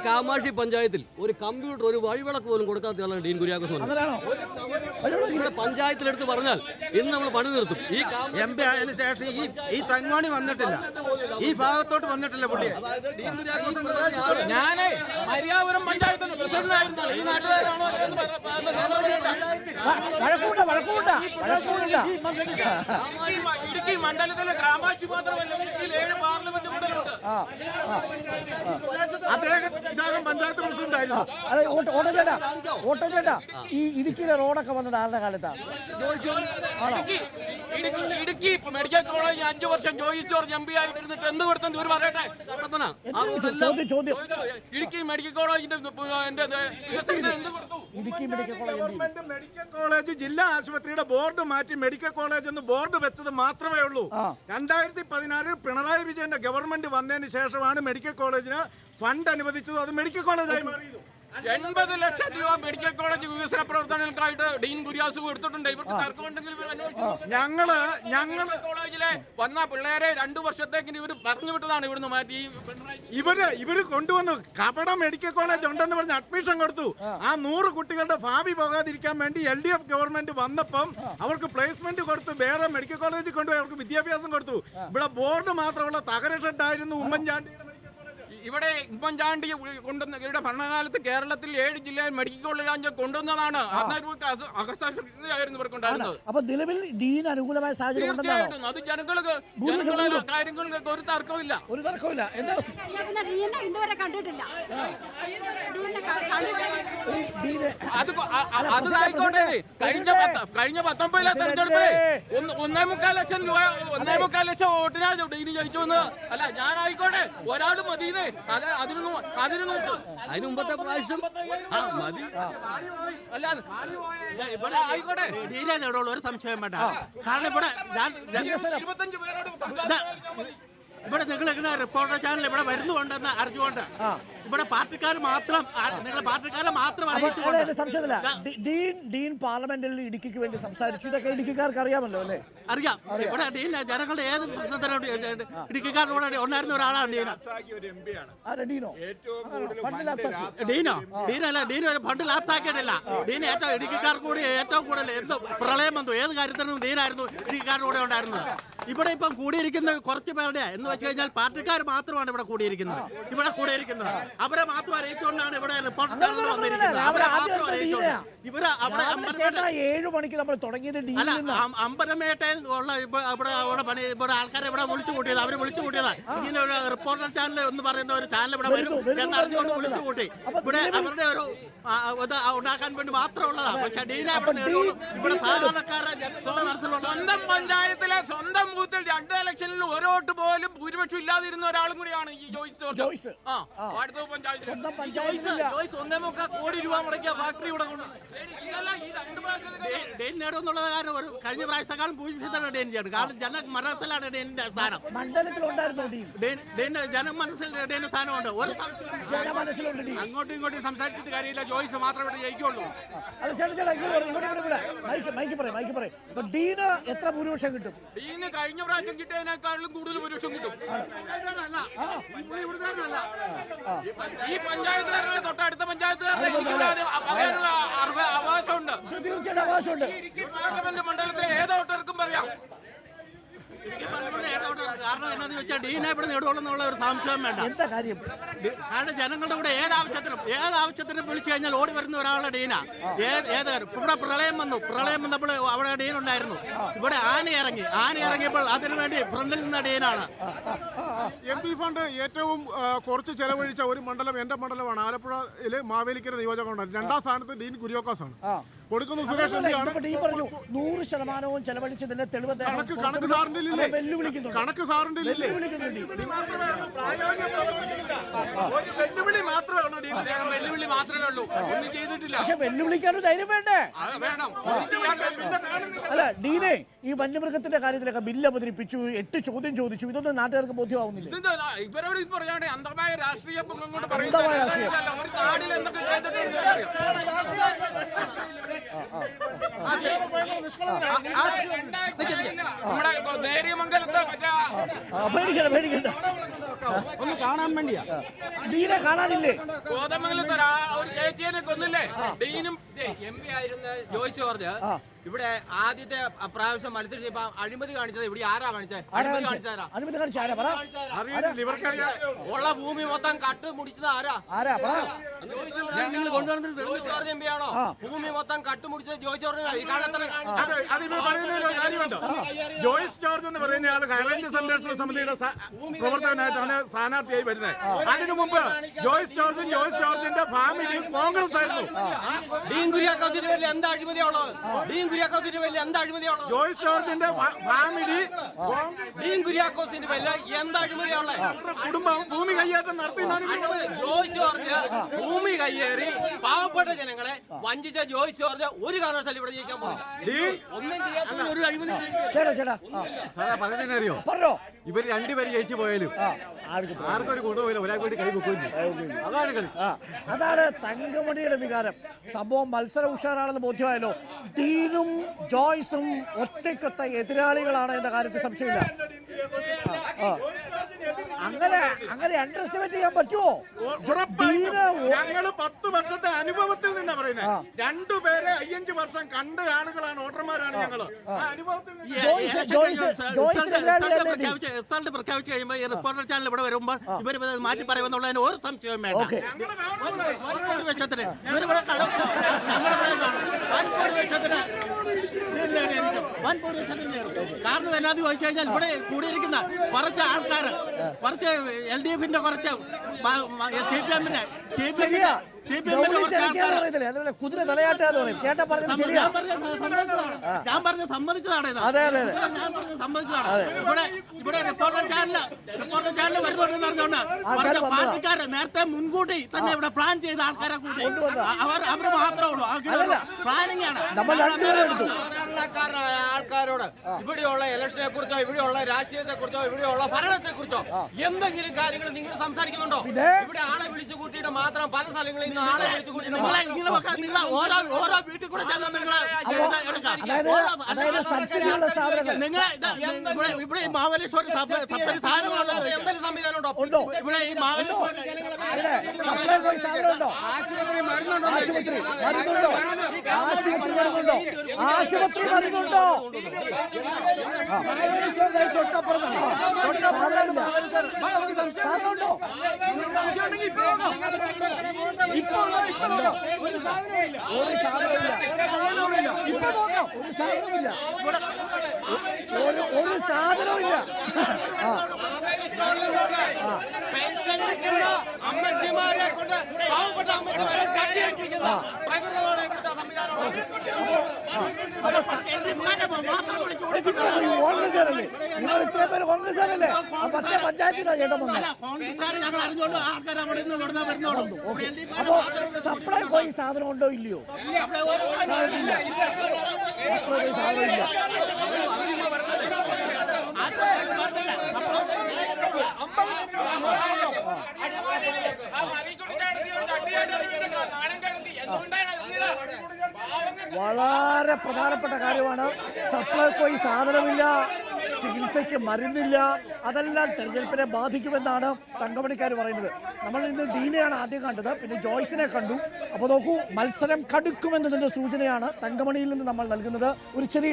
കാമാക്ഷി പഞ്ചായത്തിൽ ഒരു കമ്പ്യൂട്ടർ, ഒരു വഴിവിളക്ക് പോലും കൊടുക്കാത്തയാളാണ് ഡീൻ കുര്യാക്കോസ്. പഞ്ചായത്തിലെടുത്ത് പറഞ്ഞാൽ ഇന്ന് നമ്മൾ പണി നിർത്തും. ഈ MP ആയതിനു ശേഷം ഈ തങ്ങാണി വന്നിട്ടില്ല, ഈ ഭാഗത്തോട്ട് വന്നിട്ടില്ല പുള്ളിയെ. ഞാനേ മര്യാദപുരം പഞ്ചായത്തിന്റെ പ്രസിഡന്റായിരുന്നു. ഈ നാട്ടുകാരാണോ ഇടുക്കി മണ്ഡലത്തിലെ കാമാക്ഷി മാത്രമല്ല, 7 പാർലമെന്റ് മണ്ഡലമുണ്ട്. അദ്ദേഹം പഞ്ചായത്ത് പ്രസിഡന്റ് ആയിരുന്നു. ഓട്ടോചേട്ടാ, ഈ ഇടുക്കിയിലെ റോഡൊക്കെ വന്നത് ആരുടെ കാലത്താണ്? ഇടുക്കി മെഡിക്കൽ കോളേജ് 5 വർഷം ജോയിസ് ജോർജ് MP ആയിട്ടിരുന്നിട്ട് എന്ത് കൊടുത്തെന്ന് ഇവർ പറയട്ടെ. ചോദ്യം ഇടുക്കി മെഡിക്കൽ കോളേജിന്റെ എന്ത് കൊടുത്തു? Idukki medical college medical college ജില്ലാ ആശുപത്രിയുടെ ബോർഡ് മാറ്റി മെഡിക്കൽ കോളേജ് എന്ന് ബോർഡ് വെച്ചത് മാത്രമേ ഉള്ളൂ. 2016 പിണറായി വിജയന്റെ ഗവൺമെന്റ് വന്നതിന് ശേഷമാണ് മെഡിക്കൽ കോളേജിന് ഫണ്ട് അനുവദിച്ചത്. അത് മെഡിക്കൽ കോളേജായി മാറിയത്. 80 ലക്ഷം രൂപ മെഡിക്കൽ കോളേജ് വികസന പ്രവർത്തനങ്ങൾക്കായിട്ട് ഡീൻ കുര്യാസ് കൊടുത്തിട്ടുണ്ട്. ഇവർക്ക് തർക്കമുണ്ടെങ്കിൽ ഞങ്ങള് കോളേജിലെ വന്ന പിള്ളേരെ 2 വർഷത്തേക്ക് ഇവർ പറഞ്ഞു വിട്ടതാണ് ഇവിടുന്ന് മാറ്റി. ഇവര് കൊണ്ടുവന്നു കപട മെഡിക്കൽ കോളേജ് ഉണ്ടെന്ന് പറഞ്ഞ് അഡ്മിഷൻ കൊടുത്തു. ആ 100 കുട്ടികളുടെ ഭാവി പോകാതിരിക്കാൻ വേണ്ടി LDF ഗവൺമെന്റ് വന്നപ്പം അവർക്ക് പ്ലേസ്മെന്റ് കൊടുത്തു, വേറെ മെഡിക്കൽ കോളേജിൽ കൊണ്ടുപോയി അവർക്ക് വിദ്യാഭ്യാസം കൊടുത്തു. ഇവിടെ ബോർഡ് മാത്രമുള്ള തകര ഷെഡായിരുന്നു ഉമ്മൻചാണ്ടി. ഇവിടെ ഉമ്മൻചാണ്ടി കൊണ്ടുവന്ന ഇവരുടെ ഭരണകാലത്ത് കേരളത്തിൽ 7 ജില്ലയിൽ മെഡിക്കൽ കോളേജ് കൊണ്ടുവന്നതാണ്. ഇവർക്കുണ്ടായിരുന്നത്. അപ്പൊ നിലവിൽ ഡീൻ അനുകൂലമായ സാഹചര്യം അത് ജനങ്ങൾക്ക് കാര്യങ്ങൾക്ക് ഒരു തർക്കമില്ല. അത് ആയിക്കോട്ടെ. കഴിഞ്ഞ 19 തെരഞ്ഞെടുപ്പിലെ 1.25 ലക്ഷം രൂപ 1.25 ലക്ഷം വോട്ടിനാണ് ഡീന് ജയിച്ചു എന്ന്. അല്ല ഞാനായിക്കോട്ടെ, ഒരാൾ മതിയെന്നേ. അതിന് മുമ്പത്തെ പ്രാവശ്യം ഇവിടെ ആയിക്കോട്ടെ, ഒരു സംശയം വേണ്ട. കാരണം ഇവിടെ 25 പേരോട് ഇവിടെ നിങ്ങൾ ഇങ്ങനെ റിപ്പോർട്ടർ ചാനൽ ഇവിടെ വരുന്നുണ്ടെന്ന് അറിഞ്ഞുകൊണ്ട് ഇവിടെ പാർട്ടിക്കാർ മാത്രം പാർട്ടിക്കാരെ മാത്രം സംശയമില്ല. ഡീൻ പാർലമെന്റിൽ ഇടുക്കിക്ക് വേണ്ടി സംസാരിച്ചു. ഇതൊക്കെ ഇടുക്കിക്കാർക്ക് അറിയാമല്ലോ അല്ലേ? അറിയാം. ഇവിടെ ഡീൻ ജനങ്ങളുടെ ഏത് പ്രശ്നത്തിനോട് ഇടുക്കിക്കാരുടെ കൂടെ ഉണ്ടായിരുന്ന ഒരാളാണ് ഡീൻ ഒരു ഫണ്ട് ലാപ്സാക്കിയിട്ടില്ല. ഡീൻ ഏറ്റവും ഇടുക്കിക്കാർക്ക് കൂടി ഏറ്റവും കൂടുതൽ എന്ത് പ്രളയം വന്നു ഏത് കാര്യത്തിനും ഡീനായിരുന്നു ഇടുക്കിക്കാരുടെ കൂടെ ഉണ്ടായിരുന്നത്. ഇവിടെ ഇപ്പം കൂടിയിരിക്കുന്ന കുറച്ച് പേരുടെ എന്ന് വെച്ച് കഴിഞ്ഞാൽ പാർട്ടിക്കാർ മാത്രമാണ് ഇവിടെ കൂടിയിരിക്കുന്നത്. അവരെ മാത്രം അറിയിച്ചുകൊണ്ടാണ് ഇവിടെ റിപ്പോർട്ടർ ചാനൽ വന്നിരിക്കുന്നത്. അവരെ മാത്രം അറിയിച്ചുകൊണ്ട് ഇവര് അവിടെ 7 മണിക്ക് നമ്മൾ തുടങ്ങിയത് അമ്പലമേട്ടയിൽ ഉള്ള ഇവിടെ ആൾക്കാരെ ഇവിടെ വിളിച്ചു കൂട്ടിയത്. അവര് വിളിച്ചു കൂട്ടിയതാ. ഇങ്ങനെ ഒരു റിപ്പോർട്ടർ ചാനൽ എന്ന് പറയുന്ന ഒരു ചാനൽ ഇവിടെ വരും എന്നറിഞ്ഞുകൊണ്ട് വിളിച്ചു കൂട്ടി. ഇവിടെ അവരുടെ ഒരു ഇത് ഉണ്ടാക്കാൻ വേണ്ടി മാത്രമുള്ളതാണ്. പക്ഷെ ഇവിടെ സാധാരണക്കാരെ സ്വന്തം പഞ്ചായത്തിലെ സ്വന്തം ബൂത്തിൽ 2 ഇലക്ഷനിൽ ഒരു വോട്ട് പോലും ഭൂരിപക്ഷം ഇല്ലാതിരുന്ന ഒരാളും കൂടിയാണ് ഈ ജോയിസ്. 1.25 കോടി രൂപ മുടക്കിയ ഫാക്ടറി ഇവിടെ നേടുമെന്നുള്ള കാര്യം ഒരു കഴിഞ്ഞ പ്രാവശ്യത്തെക്കാളും ഭൂരിപക്ഷത്താണ് ഡെയിൻ ചെയ്യണം. കാരണം ജനമനസ്സിലാണ് ഡെയിനിന്റെ സ്ഥാനം. ജനമനസ്സിൽ ഡെയിന് സ്ഥാനമുണ്ട്. അങ്ങോട്ടും ഇങ്ങോട്ടും സംസാരിച്ചിട്ട് കാര്യമില്ല. ജോയിസ് മാത്രമേ ഇവിടെ ജയിക്കുള്ളൂ. ഡീന് എത്ര ഭൂരിപക്ഷം കിട്ടും? ഡീന് കഴിഞ്ഞ പ്രാവശ്യം കിട്ടിയതിനേക്കാളും കൂടുതൽ ഭൂരിപക്ഷം കിട്ടും. ഈ പഞ്ചായത്തുകാരുടെ തൊട്ടടുത്ത പഞ്ചായത്തുകാരുടെ അവകാശമുണ്ട്. പാർലമെന്റ് മണ്ഡലത്തിലെ ഏതോട്ടർക്കും പറയാം. കാരണം എന്താണെന്ന് വെച്ചാൽ ഡീനെ ഇവിടെ നേടുകയുള്ളെന്നുള്ള ഒരു സംശയം വേണ്ട. എന്താ കാര്യം? കാരണം ജനങ്ങളുടെ കൂടെ ഏതാവശ്യത്തിനും വിളിച്ചു കഴിഞ്ഞാൽ ഓടി വരുന്ന ഒരാളുടെ ഡീനാ. ഇവിടെ പ്രളയം വന്നപ്പോൾ അവിടെ ഡീൻ ഉണ്ടായിരുന്നു. ഇവിടെ ആന ഇറങ്ങിയപ്പോൾ അതിനുവേണ്ടി ഫ്രണ്ടിൽ നിന്ന ഡീനാണ്. MP ഫണ്ട് ഏറ്റവും കുറച്ച് ചെലവഴിച്ച ഒരു മണ്ഡലം എന്റെ മണ്ഡലമാണ്. ആലപ്പുഴയിലെ മാവേലിക്കര നിയോജകമണ്ഡലം. 2ാം സ്ഥാനത്ത് ഡീൻ കുര്യാക്കോസാണ്. കൊടുക്കുന്ന സുരേഷ് എംപിയാണ്. 100% ചെലവഴിച്ചതിന്റെ തെളിവ് കണക്ക് സാറിന്റെ ഇല്ലേ? കണക്ക് സാറിന്റെ ഇല്ലേ? വെല്ലുവിളി മാത്രമേ ഉള്ളൂ. ഒന്നും ചെയ്തിട്ടില്ല. പക്ഷെ വെല്ലുവിളിക്കാനും ധൈര്യം വേണ്ടേ? അല്ല ഡീനെ, ഈ വന്യമൃഗത്തിന്റെ കാര്യത്തിലൊക്കെ ബില്ല് അവതരിപ്പിച്ചു, 8 ചോദ്യം ചോദിച്ചു. ഇതൊന്നും നാട്ടുകാർക്ക് ബോധ്യമാവുന്നില്ല. ഇവരോട് ഇത് പറയാണ്ട് അന്ധമായ രാഷ്ട്രീയം അന്ധമായ രാഷ്ട്രീയം ഒരു നാടിൽ എന്തൊക്കെ ചെയ്തിട്ടുണ്ട്. നമ്മുടെ നേര്യമംഗലത്ത് മറ്റേ പേടിക്കണ്ട ഒന്ന് കാണാൻ വേണ്ടിയാ. ഡീനെ കാണാനില്ലേ? കോതമംഗലത്ത് ഒരു ചേച്ചിയെ കൊന്നില്ലേ? ഡീനും MP ആയിരുന്ന ജോയ്സ് ജോർജ് ഇവിടെ ആദ്യത്തെ പ്രാവശ്യം മത്സരിച്ചപ്പോ അഴിമതി കാണിച്ചത് ഇവിടെ ആരാ കാണിച്ചത്? അനുമതി കാണിച്ച ആരാ പറ? ഉള്ള ഭൂമി മൊത്തം കട്ട് മുടിച്ചത് ആരാ? നിങ്ങൾ കൊണ്ടുവന്നത് ജോയ്സ് ജോർജ് MP ആണോ? ഭൂമി മൊത്തം കട്ട് മുടിച്ചത് ജോയ്സ് ജോർജ്. ഈ കാലത്തന്നെ ജോയ്സ് ജോർജ് എന്ന് പറയുന്ന ആൾ ഹൈറേഞ്ച് സംരക്ഷണ സമിതിയുടെ പ്രവർത്തകനായിട്ടാണ് സ്ഥാനാർത്ഥിയായി വരുന്നത്. അതിനു മുമ്പ് ജോയ്സ് ജോർജിന്റെ ഫാമിലി കോൺഗ്രസ് ആയിരുന്നു. ഡീൻ കുര്യാക്കോസിന്റെ പേരിൽ എന്താ അഴിമതിയുള്ളത്? ഡീൻ കുര്യാക്കോസിന്റെ പേരിൽ എന്താ അഴിമതിയുള്ളത്? ജോയ്സ് ജോർജിന്റെ ഫാമിലി ഡീൻ കുര്യാക്കോസിന്റെ പേരിൽ എന്താ അഴിമതിയുള്ളത്? കുടുംബം ഭൂമി കൈയേറ്റം നടത്തി. ജോയ്സ് ജോർജ് ഭൂമി കയ്യേറി പാവപ്പെട്ട ജനങ്ങളെ വഞ്ചിച്ച ജോയ്സ് ജോർജ് ഒരു കാരണവശാലും ഇവിടെ ജയിക്കാൻ പോകും. ഒന്നും ചെയ്യാത്ത ഒരു അഴിമതി. ചേട്ടാ പറയുന്നറിയോ, പറഞ്ഞോ. ഇവർ രണ്ടുപേരും ജയിച്ചു പോയാലും ആർക്കൊരു ഗുണവുമില്ല, ഒരാൾക്ക് വേണ്ടി കൈ വെക്കുകയും അതാണ് കളി. അതാണ് തങ്കമണിയുടെ വികാരം. സംഭവം മത്സര ഉഷാറാണെന്ന് ബോധ്യമായല്ലോ. ഡീനും ജോയ്സും ഒറ്റയ്ക്കൊത്ത എതിരാളികളാണ് എന്ന കാര്യത്തിൽ സംശയമില്ല. അങ്ങനെ അണ്ടർസ്റ്റിമേറ്റ് ചെയ്യാൻ പറ്റുമോ? ഞങ്ങള് 10 വർഷത്തെ അനുഭവത്തിൽ നിന്നാ പറയുന്നത്. രണ്ടുപേരെ 5 വർഷം കണ്ട ആളുകളാണ്, വോട്ടർമാരാണ് ഞങ്ങള്. റിസൾട്ട് പ്രഖ്യാപിച്ചു കഴിയുമ്പോൾ ഈ റിപ്പോർട്ടർ ചാനൽ ഇവിടെ വരുമ്പോൾ ഇവർ മാറ്റി പറയുമെന്നുള്ളതിന് ഒരു സംശയവും വേണ്ട. കാരണം എന്നാന്ന് ചോദിച്ചു കഴിഞ്ഞാൽ ഇവിടെ കൂടിയിരിക്കുന്ന കുറച്ച് ആൾക്കാർ, കുറച്ച് LDF-ന്റെ കുറച്ച് CPM-ന്റെ കുതിര തലയാട്ടാന്ന് പറയും. ചേട്ടൻ പറഞ്ഞത് ശരിയാ. ഞാൻ പറഞ്ഞ സമ്മതിച്ചതാണ്. ഇവിടെ റിപ്പോർട്ടർ ചാനൽ വരുന്നുണ്ടെന്ന് പറഞ്ഞുകൊണ്ട് പാർട്ടിക്കാര് നേരത്തെ മുൻകൂട്ടി തന്നെ ഇവിടെ പ്ലാൻ ചെയ്ത ആൾക്കാരെ കൂട്ടി അവർ മാത്രമേ ഉള്ളൂ. പ്ലാനിങ് ആണ്. സാധാരണക്കാരായ ആൾക്കാരോട് ഇവിടെയുള്ള ഇലക്ഷനെ കുറിച്ചോ, ഇവിടെയുള്ള രാഷ്ട്രീയത്തെ കുറിച്ചോ, ഇവിടെയുള്ള ഭരണത്തെ കുറിച്ചോ എന്തെങ്കിലും കാര്യങ്ങൾ നിങ്ങൾ സംസാരിക്കുന്നുണ്ടോ? ഇവിടെ ആളെ വിളിച്ചു കൂട്ടിയിട്ട് മാത്രം പല സ്ഥലങ്ങളിൽ നിന്ന് ആളെ വിളിച്ചു കൂട്ടി ഓരോ വീട്ടിൽ കൂടെ ചെന്ന് ഇവിടെ ഈ മാവേലിശ്വരി എന്തെങ്കിലും സംവിധാനം ഉണ്ടോ? ഇവിടെ ഈ മാവേലിശ്വരി ആശുപത്രി വരുന്നുണ്ടോ? ഒരു സാധനമില്ല. അമ്മച്ചിമാരെ കൊണ്ട് പാവപ്പെട്ട അമ്മച്ചിമാരെ കട്ടിയേൽപ്പിക്കുന്ന പ്രകൃതമാണ് ഇവിടുത്തെ സംവിധാനം. കോൺഗ്രസ്സുകാരല്ലേ നിങ്ങൾ? ഇത്രയും പേര് കോൺഗ്രസ്സുകാരല്ലേ? മറ്റേ പഞ്ചായത്തിലാണ് ചേട്ടൻ വന്നത്. കോൺഗ്രസ്സുകാർ ഞങ്ങൾ അറിഞ്ഞോണ്ട് ആൾക്കാർ അവിടെ നിന്ന് വരുന്നുള്ളൂ. അപ്പോ സപ്ലൈ പോയി സാധനം ഉണ്ടോ ഇല്ലയോ? വളരെ പ്രധാനപ്പെട്ട കാര്യമാണ്. സപ്ലൈകോയി സാധനമില്ല, ചികിത്സയ്ക്ക് മരുന്നില്ല. അതെല്ലാം തെരഞ്ഞെടുപ്പിനെ ബാധിക്കുമെന്നാണ് തങ്കമണിക്കാർ പറയുന്നത്. നമ്മൾ ഇന്ന് ഡീനെയാണ് ആദ്യം കണ്ടത്, പിന്നെ ജോയ്സിനെ കണ്ടു. അപ്പോൾ നോക്കൂ, മത്സരം കടുക്കുമെന്നതിൻ്റെ സൂചനയാണ് തങ്കമണിയിൽ നിന്ന് നമ്മൾ നൽകുന്നത്. ഒരു ചെറിയ